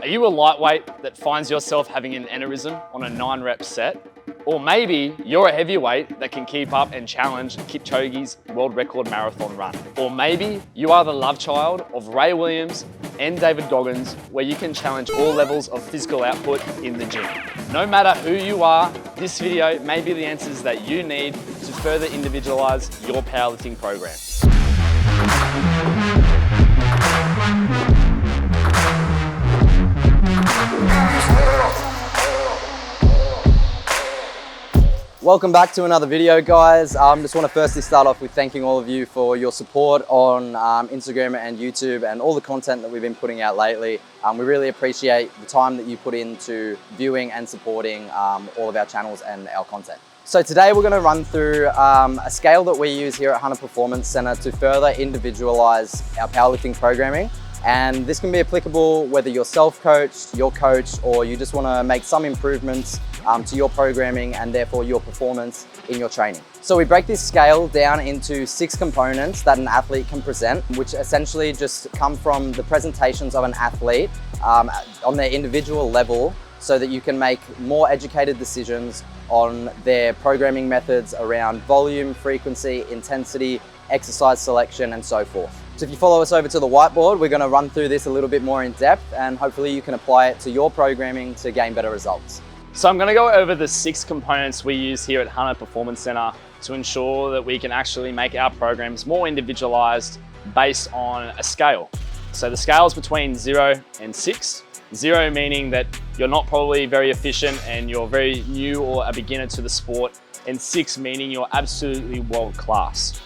Are you a lightweight that finds yourself having an aneurysm on a 9-rep set? Or maybe you're a heavyweight that can keep up and challenge Kipchoge's world record marathon run. Or maybe you are the love child of Ray Williams and David Goggins, where you can challenge all levels of physical output in the gym. No matter who you are, this video may be the answers that you need to further individualize your powerlifting program. Welcome back to another video, guys. Just want to firstly start off with thanking all of you for your support on Instagram and YouTube and all the content that we've been putting out lately. We really appreciate the time that you put into viewing and supporting all of our channels and our content. So today we're going to run through a scale that we use here at Hunter Performance Center to further individualize our powerlifting programming. And this can be applicable whether you're self-coached, you're coached, or you just want to make some improvements to your programming and therefore your performance in your training. So we break this scale down into 6 components that an athlete can present, which essentially just come from the presentations of an athlete on their individual level, so that you can make more educated decisions on their programming methods around volume, frequency, intensity, exercise selection, and so forth. So if you follow us over to the whiteboard, we're going to run through this a little bit more in depth, and hopefully you can apply it to your programming to gain better results. So I'm going to go over the 6 components we use here at Hunter Performance Center to ensure that we can actually make our programs more individualized based on a scale. So the scale is between 0 and 6. 0 meaning that you're not probably very efficient and you're very new or a beginner to the sport, and 6 meaning you're absolutely world class.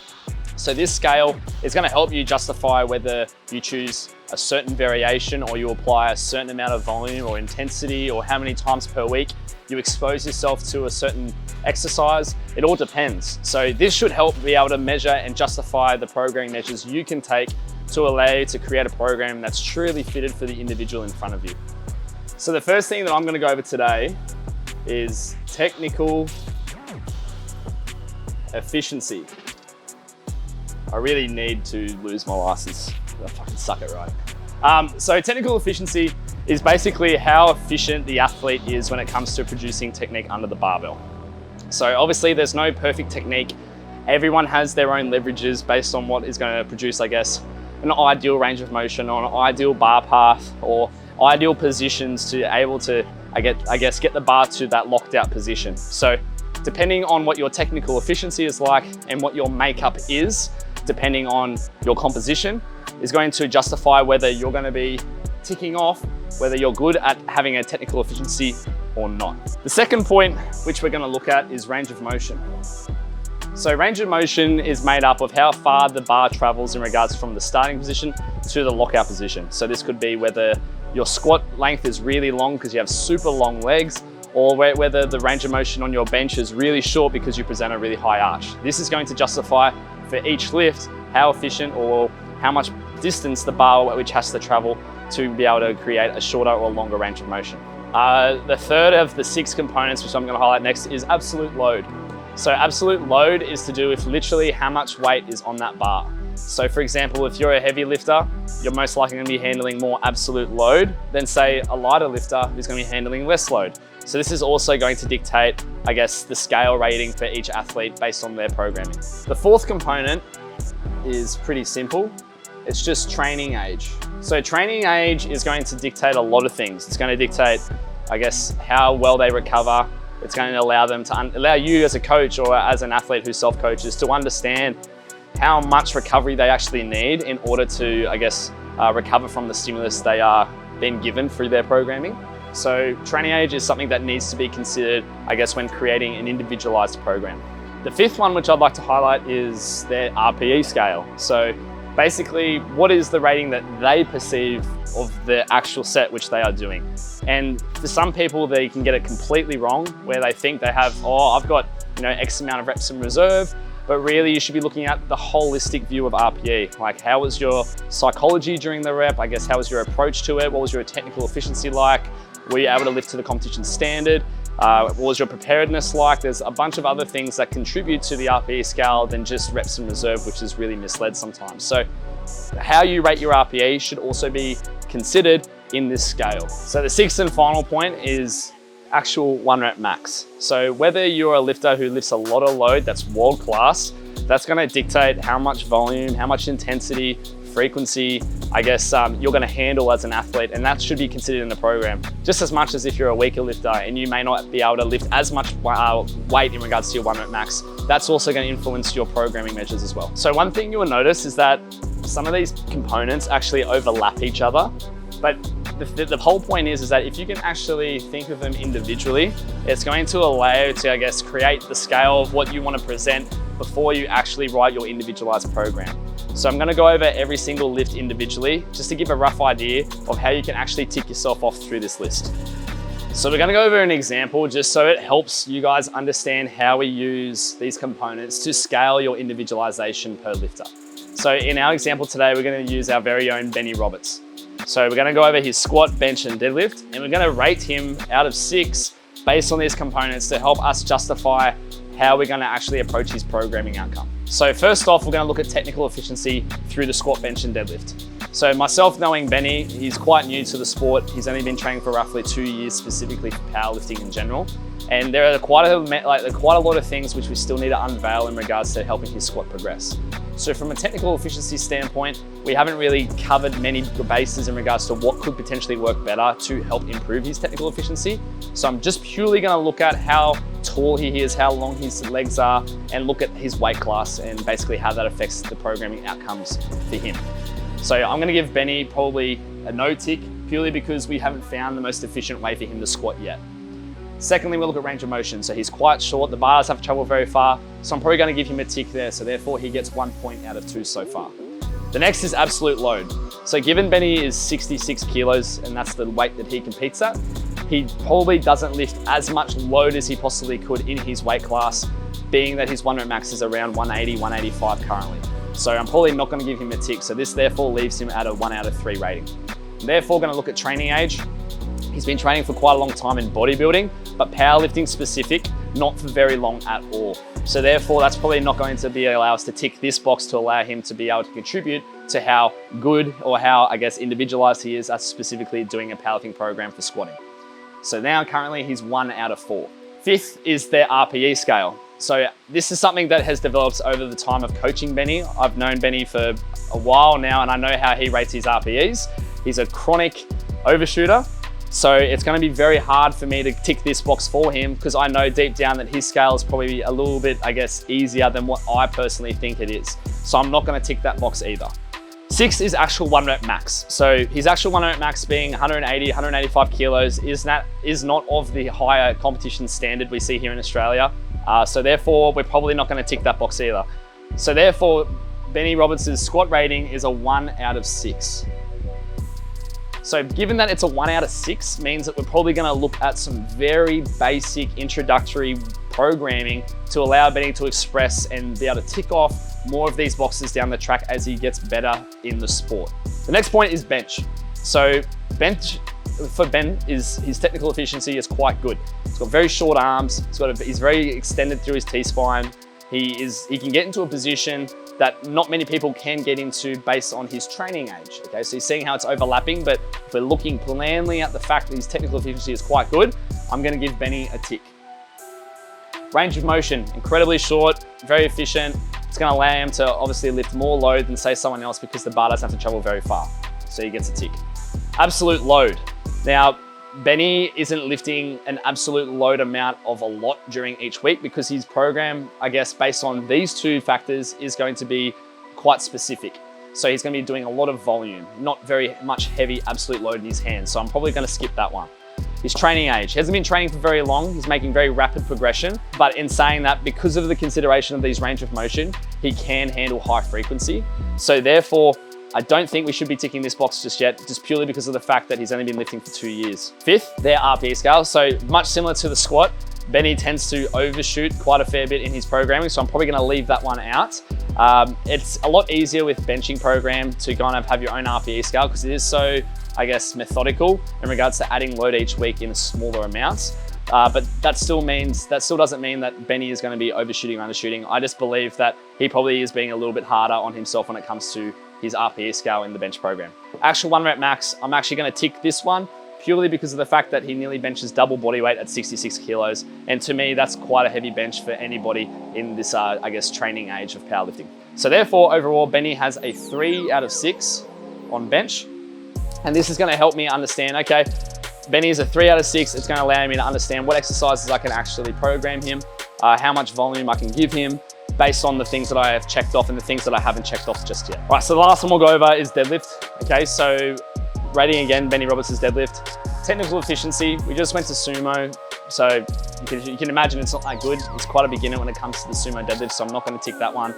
So this scale is going to help you justify whether you choose a certain variation or you apply a certain amount of volume or intensity, or how many times per week you expose yourself to a certain exercise. It all depends. So this should help be able to measure and justify the programming measures you can take to allow you to create a program that's truly fitted for the individual in front of you. So the first thing that I'm going to go over today is technical efficiency. I really need to lose my license. I fucking suck at right. So technical efficiency is basically how efficient the athlete is when it comes to producing technique under the barbell. So obviously there's no perfect technique. Everyone has their own leverages based on what is going to produce, I guess, an ideal range of motion or an ideal bar path or ideal positions to able to, I guess, get the bar to that locked out position. So depending on what your technical efficiency is like and what your makeup is, depending on your composition, is going to justify whether you're going to be ticking off whether you're good at having a technical efficiency or not. The second point, which we're going to look at, is range of motion. So range of motion is made up of how far the bar travels in regards from the starting position to the lockout position. So this could be whether your squat length is really long because you have super long legs, or whether the range of motion on your bench is really short because you present a really high arch. This is going to justify for each lift how efficient or how much distance the bar which has to travel to be able to create a shorter or longer range of motion. The third of the 6 components, which I'm going to highlight next, is absolute load. So absolute load is to do with literally how much weight is on that bar. So for example, if you're a heavy lifter, you're most likely going to be handling more absolute load than say a lighter lifter who's going to be handling less load. So this is also going to dictate, I guess, the scale rating for each athlete based on their programming. The 4th component is pretty simple. It's just training age. So training age is going to dictate a lot of things. It's going to dictate, I guess, how well they recover. It's going to allow them to allow you as a coach or as an athlete who self-coaches to understand how much recovery they actually need in order to, I guess, recover from the stimulus they are being given through their programming. So training age is something that needs to be considered, I guess, when creating an individualized program. The 5th one, which I'd like to highlight, is their RPE scale. So basically, what is the rating that they perceive of the actual set which they are doing? And for some people, they can get it completely wrong, where they think they have, oh, I've got, X amount of reps in reserve. But really, you should be looking at the holistic view of RPE. Like, how was your psychology during the rep? I guess, how was your approach to it? What was your technical efficiency like? Were you able to lift to the competition standard? What was your preparedness like? There's a bunch of other things that contribute to the RPE scale than just reps in reserve, which is really misled sometimes. So how you rate your RPE should also be considered in this scale. So the sixth and final point is actual 1 rep max. So whether you're a lifter who lifts a lot of load that's world class, that's gonna dictate how much volume, how much intensity, frequency, I guess, you're gonna handle as an athlete, and that should be considered in the program. Just as much as if you're a weaker lifter and you may not be able to lift as much weight in regards to your 1 rep max, that's also gonna influence your programming measures as well. So one thing you will notice is that some of these components actually overlap each other, but the whole point is that if you can actually think of them individually, it's going to allow you to, I guess, create the scale of what you want to present before you actually write your individualized program. So I'm going to go over every single lift individually, just to give a rough idea of how you can actually tick yourself off through this list. So we're going to go over an example just so it helps you guys understand how we use these components to scale your individualization per lifter. So in our example today, we're going to use our very own Benny Roberts. So we're going to go over his squat, bench, and deadlift, and we're going to rate him out of 6 based on these components to help us justify how we're going to actually approach his programming outcome. So first off, we're going to look at technical efficiency through the squat, bench, and deadlift. So myself knowing Benny, he's quite new to the sport. He's only been training for roughly 2 years specifically for powerlifting in general. And there are quite a lot of things which we still need to unveil in regards to helping his squat progress. So from a technical efficiency standpoint, we haven't really covered many bases in regards to what could potentially work better to help improve his technical efficiency. So I'm just purely going to look at how tall he is, how long his legs are, and look at his weight class and basically how that affects the programming outcomes for him. So I'm going to give Benny probably a no tick, purely because we haven't found the most efficient way for him to squat yet. Secondly, we'll look at range of motion. So he's quite short, the bar doesn't have to travel very far, so I'm probably going to give him a tick there, so therefore he gets 1 point out of 2 so far. The next is absolute load. So given Benny is 66 kilos, and that's the weight that he competes at, he probably doesn't lift as much load as he possibly could in his weight class, being that his 1 rep max is around 180, 185 currently. So I'm probably not going to give him a tick, so this therefore leaves him at a 1 out of 3 rating. I'm therefore going to look at training age. He's been training for quite a long time in bodybuilding, but powerlifting specific, not for very long at all. So therefore, that's probably not going to allow us to tick this box to allow him to be able to contribute to how good or how, I guess, individualized he is at specifically doing a powerlifting program for squatting. So now currently he's 1 out of 4. Fifth is their RPE scale. So this is something that has developed over the time of coaching Benny. I've known Benny for a while now, and I know how he rates his RPEs. He's a chronic overshooter. So it's going to be very hard for me to tick this box for him, because I know deep down that his scale is probably a little bit, I guess, easier than what I personally think it is. So I'm not going to tick that box either. 6 is actual 1 rep max. So his actual 1 rep max being 180, 185 kilos is not of the higher competition standard we see here in Australia. So therefore, we're probably not going to tick that box either. So therefore, Benny Roberts' squat rating is a 1 out of 6. So given that it's a 1 out of 6 means that we're probably going to look at some very basic introductory programming to allow Benny to express and be able to tick off more of these boxes down the track as he gets better in the sport. The next point is bench. So bench for Ben is his technical efficiency is quite good. He's got very short arms. He's very extended through his T-spine. He can get into a position that not many people can get into based on his training age. Okay, so you're seeing how it's overlapping, but if we're looking plainly at the fact that his technical efficiency is quite good, I'm gonna give Benny a tick. Range of motion, incredibly short, very efficient. It's gonna allow him to obviously lift more load than say someone else because the bar doesn't have to travel very far. So he gets a tick. Absolute load. Now, Benny isn't lifting an absolute load amount of a lot during each week because his program, I guess, based on these 2 factors is going to be quite specific. So he's going to be doing a lot of volume, not very much heavy absolute load in his hands. So I'm probably going to skip that one. His training age. He hasn't been training for very long. He's making very rapid progression. But in saying that, because of the consideration of these range of motion, he can handle high frequency. So therefore, I don't think we should be ticking this box just yet, just purely because of the fact that he's only been lifting for 2 years. Fifth, their RPE scale. So much similar to the squat, Benny tends to overshoot quite a fair bit in his programming, so I'm probably gonna leave that one out. It's a lot easier with benching program to kind of have your own RPE scale because it is so, I guess, methodical in regards to adding load each week in smaller amounts. But that still doesn't mean that Benny is going to be overshooting or undershooting. I just believe that he probably is being a little bit harder on himself when it comes to his RPE scale in the bench program. Actual 1 rep max, I'm actually gonna tick this one purely because of the fact that he nearly benches double body weight at 66 kilos. And to me, that's quite a heavy bench for anybody in this, I guess, training age of powerlifting. So therefore, overall, Benny has a 3 out of 6 on bench. And this is gonna help me understand, okay, Benny is a 3 out of 6. It's gonna allow me to understand what exercises I can actually program him, how much volume I can give him, based on the things that I have checked off and the things that I haven't checked off just yet. All right, so the last one we'll go over is deadlift. Okay, so rating again, Benny Roberts' deadlift. Technical efficiency, we just went to sumo. So you can imagine it's not that good. It's quite a beginner when it comes to the sumo deadlift, so I'm not gonna tick that one.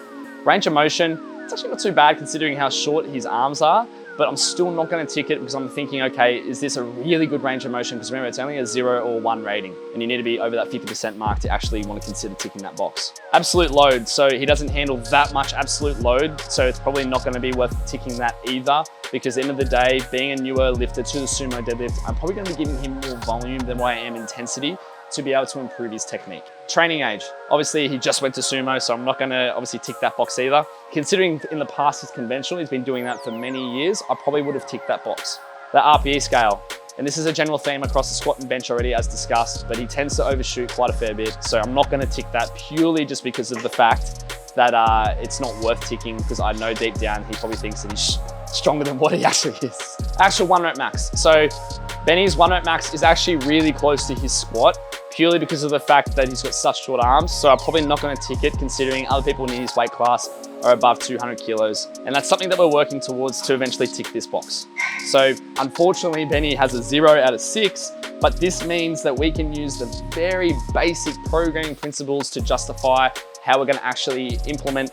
Range of motion, it's actually not too bad considering how short his arms are, but I'm still not gonna tick it because I'm thinking, okay, is this a really good range of motion? Because remember, it's only a 0 or 1 rating, and you need to be over that 50% mark to actually want to consider ticking that box. Absolute load, so he doesn't handle that much absolute load, so it's probably not gonna be worth ticking that either, because at the end of the day, being a newer lifter to the sumo deadlift, I'm probably gonna be giving him more volume than what I am intensity to be able to improve his technique. Training age, obviously he just went to sumo, so I'm not gonna obviously tick that box either. Considering in the past he's conventional, he's been doing that for many years, I probably would have ticked that box. The RPE scale, and this is a general theme across the squat and bench already as discussed, but he tends to overshoot quite a fair bit, so I'm not gonna tick that purely just because of the fact that it's not worth ticking, because I know deep down he probably thinks that he's stronger than what he actually is. Actual 1 rep max. So Benny's 1 rep max is actually really close to his squat, purely because of the fact that he's got such short arms. So I'm probably not gonna tick it considering other people in his weight class are above 200 kilos. And that's something that we're working towards to eventually tick this box. So unfortunately, Benny has a 0 out of 6, but this means that we can use the very basic programming principles to justify how we're gonna actually implement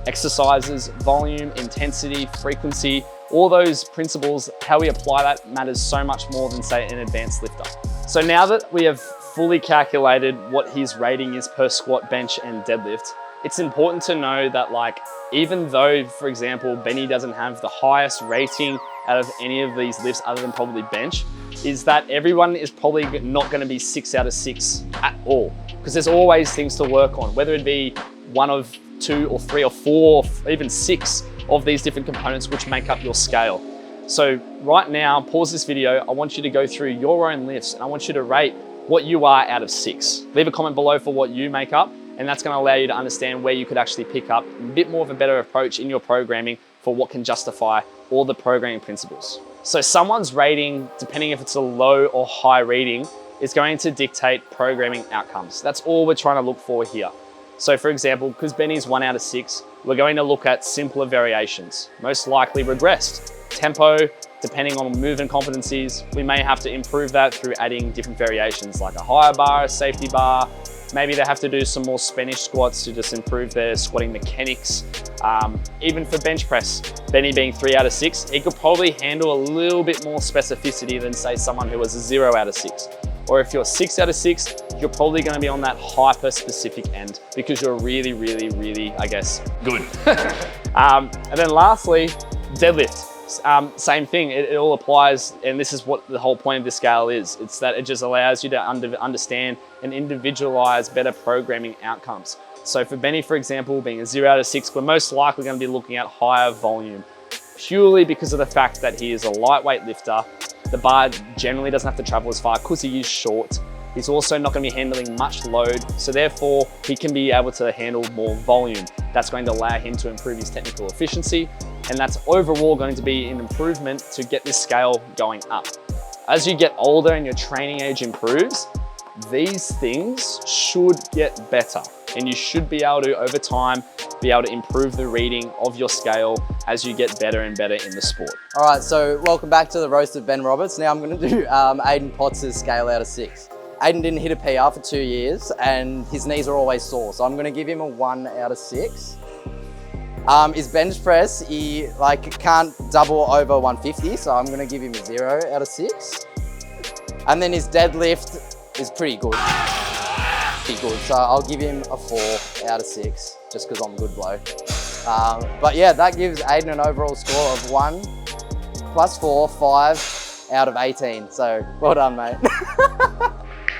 exercises, volume, intensity, frequency, all those principles, how we apply that matters so much more than say an advanced lifter. So now that we have fully calculated what his rating is per squat, bench, and deadlift, it's important to know that like, even though, for example, Benny doesn't have the highest rating out of any of these lifts other than probably bench, is that everyone is probably not gonna be 6 out of 6 at all. Because there's always things to work on, whether it be one of 2 or 3 or 4, or even 6 of these different components which make up your scale. So right now, pause this video. I want you to go through your own lifts and I want you to rate what you are out of 6. Leave a comment below for what you make up, and that's gonna allow you to understand where you could actually pick up a bit more of a better approach in your programming for what can justify all the programming principles. So someone's rating, depending if it's a low or high reading, is going to dictate programming outcomes. That's all we're trying to look for here. So for example, because Benny's 1 out of 6, we're going to look at simpler variations, most likely regressed. Tempo, depending on movement competencies, we may have to improve that through adding different variations like a higher bar, a safety bar. Maybe they have to do some more Spanish squats to just improve their squatting mechanics. Even for bench press, Benny being 3 out of 6, he could probably handle a little bit more specificity than say someone who was a 0 out of 6. Or if you're 6 out of 6, you're probably gonna be on that hyper specific end because you're really, really, really, I guess, good. And then lastly, deadlift. Same thing, it all applies, and this is what the whole point of this scale is. It's that it just allows you to understand and individualize better programming outcomes. So for Benny, for example, being a 0 out of 6, we're most likely gonna be looking at higher volume, purely because of the fact that he is a lightweight lifter. The bar generally doesn't have to travel as far because he is short. He's also not going to be handling much load, so therefore he can be able to handle more volume. That's going to allow him to improve his technical efficiency, and that's overall going to be an improvement to get this scale going up. As you get older and your training age improves, these things should get better, and you should be able to, over time, be able to improve the reading of your scale as you get better and better in the sport. All right, so welcome back to the roast of Ben Roberts. Now I'm gonna do Aiden Potts' scale out of 6. Aiden didn't hit a PR for 2 years and his knees are always sore, so I'm gonna give him a 1 out of 6. His bench press, he can't double over 150, so I'm gonna give him a 0 out of 6. And then his deadlift is pretty good. So I'll give him a 4 out of 6, just because I'm a good bloke. But yeah, that gives Aiden an overall score of 1 plus 4, 5 out of 18. So well done, mate.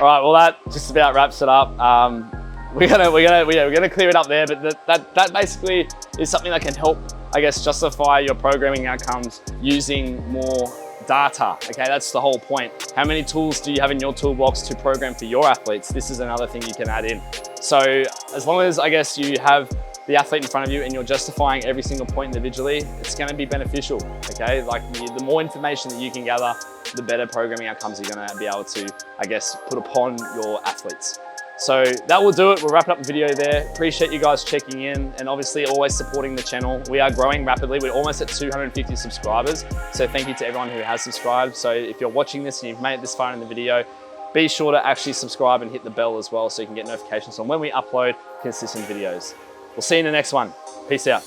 All right, well that just about wraps it up. We're gonna clear it up there, but that basically is something that can help I guess, justify your programming outcomes using more data. Okay, that's the whole point. How many tools do you have in your toolbox to program for your athletes? This is another thing you can add in. So as long as, I guess, you have the athlete in front of you and you're justifying every single point individually, it's going to be beneficial. Okay, like the more information that you can gather, the better programming outcomes you're going to be able to, I guess, put upon your athletes. So that will do it. We'll wrap up the video there. Appreciate you guys checking in and obviously always supporting the channel. We are growing rapidly. We're almost at 250 subscribers. So thank you to everyone who has subscribed. So if you're watching this and you've made it this far in the video, be sure to actually subscribe and hit the bell as well so you can get notifications on when we upload consistent videos. We'll see you in the next one. Peace out.